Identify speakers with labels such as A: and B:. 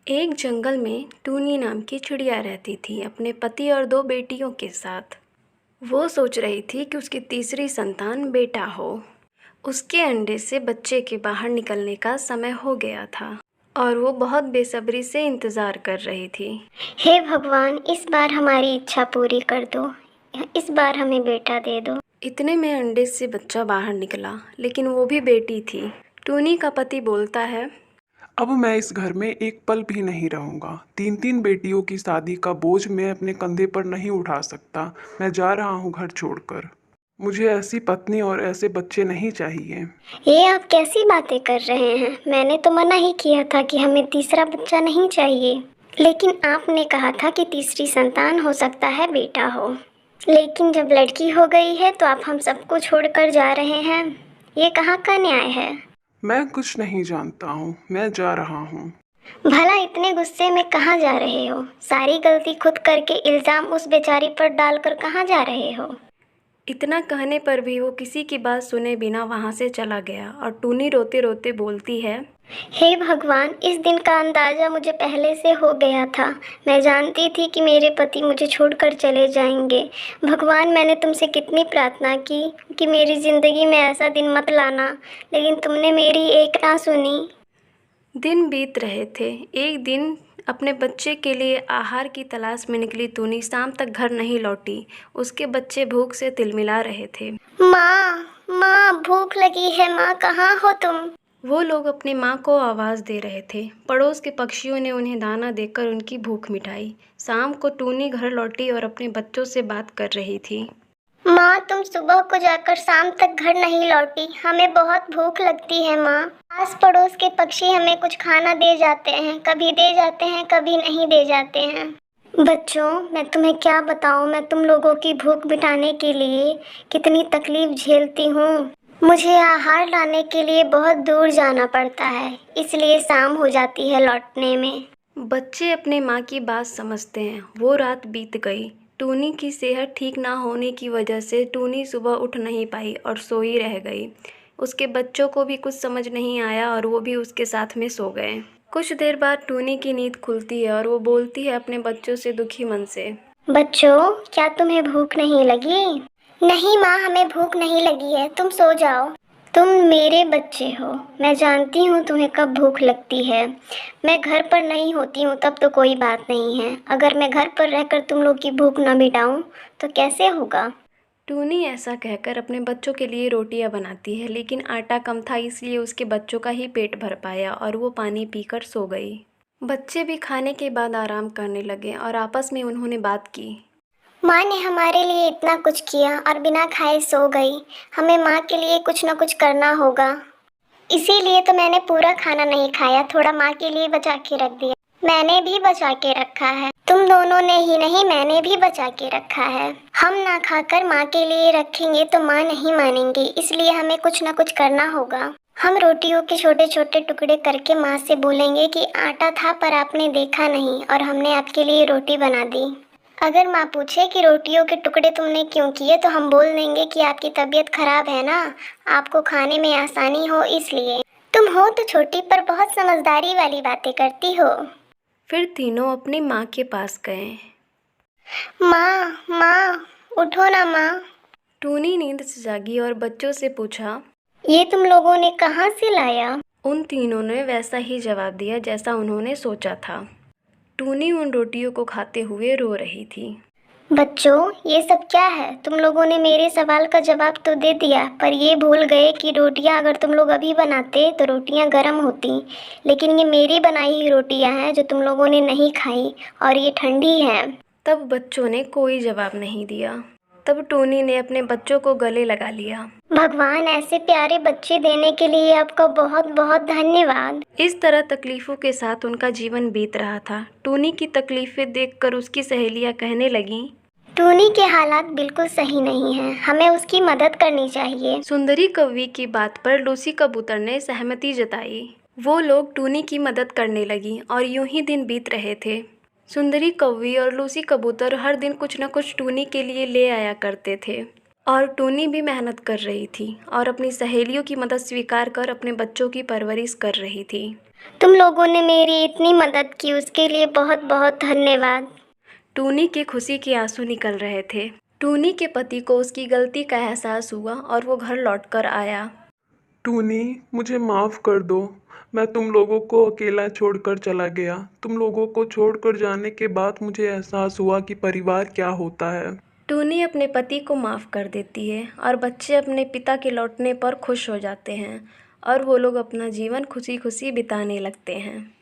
A: एक जंगल में टूनी नाम की चिड़िया रहती थी अपने पति और दो बेटियों के साथ। वो सोच रही थी कि उसकी तीसरी संतान बेटा हो। उसके अंडे से बच्चे के बाहर निकलने का समय हो गया था और वो बहुत बेसब्री से इंतज़ार कर रही थी।
B: हे भगवान, इस बार हमारी इच्छा पूरी कर दो। इस बार हमें बेटा दे दो।
A: इतने में अंडे से बच्चा बाहर निकला, लेकिन वो भी बेटी थी। टूनी का पति बोलता है,
C: अब मैं इस घर में एक पल भी नहीं रहूंगा। तीन तीन बेटियों की शादी का बोझ मैं अपने कंधे पर नहीं उठा सकता। मैं जा रहा हूँ घर छोड़कर। मुझे ऐसी पत्नी और ऐसे बच्चे नहीं चाहिए।
B: ये आप कैसी बातें कर रहे हैं? मैंने तो मना ही किया था कि हमें तीसरा बच्चा नहीं चाहिए। लेकिन आपने कहा था कि तीसरी संतान हो सकता है बेटा हो। लेकिन जब लड़की हो गई है तो आप हम सबको छोड़कर जा रहे हैं। ये कहाँ का न्याय है?
C: मैं कुछ नहीं जानता हूँ, मैं जा रहा हूँ।
B: भला इतने गुस्से में कहाँ जा रहे हो? सारी गलती खुद करके इल्ज़ाम उस बेचारी पर डालकर कहाँ जा रहे हो?
A: इतना कहने पर भी वो किसी की बात सुने बिना वहाँ से चला गया और टूनी रोते रोते बोलती है,
B: हे भगवान, इस दिन का अंदाज़ा मुझे पहले से हो गया था। मैं जानती थी कि मेरे पति मुझे छोड़कर चले जाएंगे। भगवान, मैंने तुमसे कितनी प्रार्थना की कि मेरी ज़िंदगी में ऐसा दिन मत लाना, लेकिन तुमने मेरी एक ना सुनी।
A: दिन बीत रहे थे। एक दिन अपने बच्चे के लिए आहार की तलाश में निकली टूनी शाम तक घर नहीं लौटी। उसके बच्चे भूख से तिलमिला रहे थे।
B: माँ, माँ, भूख लगी है। माँ, कहाँ हो तुम?
A: वो लोग अपनी माँ को आवाज़ दे रहे थे। पड़ोस के पक्षियों ने उन्हें दाना देकर उनकी भूख मिटाई। शाम को टूनी घर लौटी और अपने बच्चों से बात कर रही थी।
B: माँ, तुम सुबह को जाकर शाम तक घर नहीं लौटी। हमें बहुत भूख लगती है माँ। आस पड़ोस के पक्षी हमें कुछ खाना दे जाते हैं, कभी दे जाते हैं, कभी नहीं दे जाते हैं। बच्चों, मैं तुम्हें क्या बताऊँ, मैं तुम लोगों की भूख मिटाने के लिए कितनी तकलीफ झेलती हूँ। मुझे आहार लाने के लिए बहुत दूर जाना पड़ता है, इसलिए शाम हो जाती है लौटने में।
A: बच्चे अपने माँ की बात समझते हैं। वो रात बीत गई। टूनी की सेहत ठीक ना होने की वजह से टूनी सुबह उठ नहीं पाई और सोई रह गई। उसके बच्चों को भी कुछ समझ नहीं आया और वो भी उसके साथ में सो गए। कुछ देर बाद टूनी की नींद खुलती है और वो बोलती है अपने बच्चों से दुखी मन से,
B: बच्चों, क्या तुम्हें भूख नहीं लगी? नहीं माँ, हमें भूख नहीं लगी है, तुम सो जाओ। तुम मेरे बच्चे हो, मैं जानती हूँ तुम्हें कब भूख लगती है। मैं घर पर नहीं होती हूँ तब तो कोई बात नहीं है। अगर मैं घर पर रहकर तुम लोग की भूख न मिटाऊँ तो कैसे होगा?
A: टूनी ऐसा कहकर अपने बच्चों के लिए रोटियां बनाती है, लेकिन आटा कम था इसलिए उसके बच्चों का ही पेट भर पाया और वो पानी पीकर सो गई। बच्चे भी खाने के बाद आराम करने लगे और आपस में उन्होंने बात की।
B: माँ ने हमारे लिए इतना कुछ किया और बिना खाए सो गई। हमें माँ के लिए कुछ न कुछ करना होगा। इसीलिए तो मैंने पूरा खाना नहीं खाया, थोड़ा माँ के लिए बचा के रख दिया। मैंने भी बचा के रखा है। तुम दोनों ने ही नहीं, मैंने भी बचा के रखा है। हम ना खाकर माँ के लिए रखेंगे तो माँ नहीं मानेंगी, इसलिए हमें कुछ ना कुछ करना होगा। हम रोटियों के छोटे छोटे टुकड़े करके माँ से बोलेंगे कि आटा था पर आपने देखा नहीं और हमने आपके लिए रोटी बना दी। अगर माँ पूछे कि रोटियों के टुकड़े तुमने क्यों किए तो हम बोल देंगे कि आपकी तबीयत खराब है ना, आपको खाने में आसानी हो इसलिए। तुम हो तो छोटी पर बहुत समझदारी वाली बातें करती हो।
A: फिर तीनों अपनी माँ के पास गए।
B: माँ, माँ, उठो ना माँ।
A: टूनी नींद से जागी और बच्चों से पूछा।
B: ये तुम लोगों ने कहाँ से लाया?
A: उन तीनों ने वैसा ही जवाब दिया जैसा उन्होंने सोचा था। टूनी उन रोटियों को खाते हुए रो रही थी।
B: बच्चों, ये सब क्या है? तुम लोगों ने मेरे सवाल का जवाब तो दे दिया, पर ये भूल गए कि रोटियां अगर तुम लोग अभी बनाते तो रोटियां गर्म होती। लेकिन ये मेरी बनाई हुई रोटियां हैं जो तुम लोगों ने नहीं खाई और ये ठंडी हैं।
A: तब बच्चों ने कोई जवाब नहीं दिया। तब टूनी ने अपने बच्चों को गले लगा लिया।
B: भगवान, ऐसे प्यारे बच्चे देने के लिए आपका बहुत बहुत धन्यवाद।
A: इस तरह तकलीफ़ों के साथ उनका जीवन बीत रहा था। टूनी की तकलीफ़ें देखकर उसकी सहेलियां कहने लगीं,
B: टूनी के हालात बिल्कुल सही नहीं हैं, हमें उसकी मदद करनी चाहिए।
A: सुंदरी कौवी की बात पर लूसी कबूतर ने सहमति जताई। वो लोग टूनी की मदद करने लगी और यूं ही दिन बीत रहे थे। सुंदरी कौवी और लूसी कबूतर हर दिन कुछ न कुछ टूनी के लिए ले आया करते थे। और टूनी भी मेहनत कर रही थी और अपनी सहेलियों की मदद स्वीकार कर अपने बच्चों की परवरिश कर रही थी।
B: तुम लोगों ने मेरी इतनी मदद की, उसके लिए बहुत बहुत धन्यवाद।
A: टूनी के खुशी के आंसू निकल रहे थे। टूनी के पति को उसकी गलती का एहसास हुआ और वो घर लौटकर आया।
C: टूनी, मुझे माफ़ कर दो। मैं तुम लोगों को अकेला छोड़कर चला गया। तुम लोगों को छोड़कर जाने के बाद मुझे एहसास हुआ कि परिवार क्या होता है।
A: टूनी अपने पति को माफ़ कर देती है और बच्चे अपने पिता के लौटने पर खुश हो जाते हैं और वो लोग अपना जीवन खुशी खुशी बिताने लगते हैं।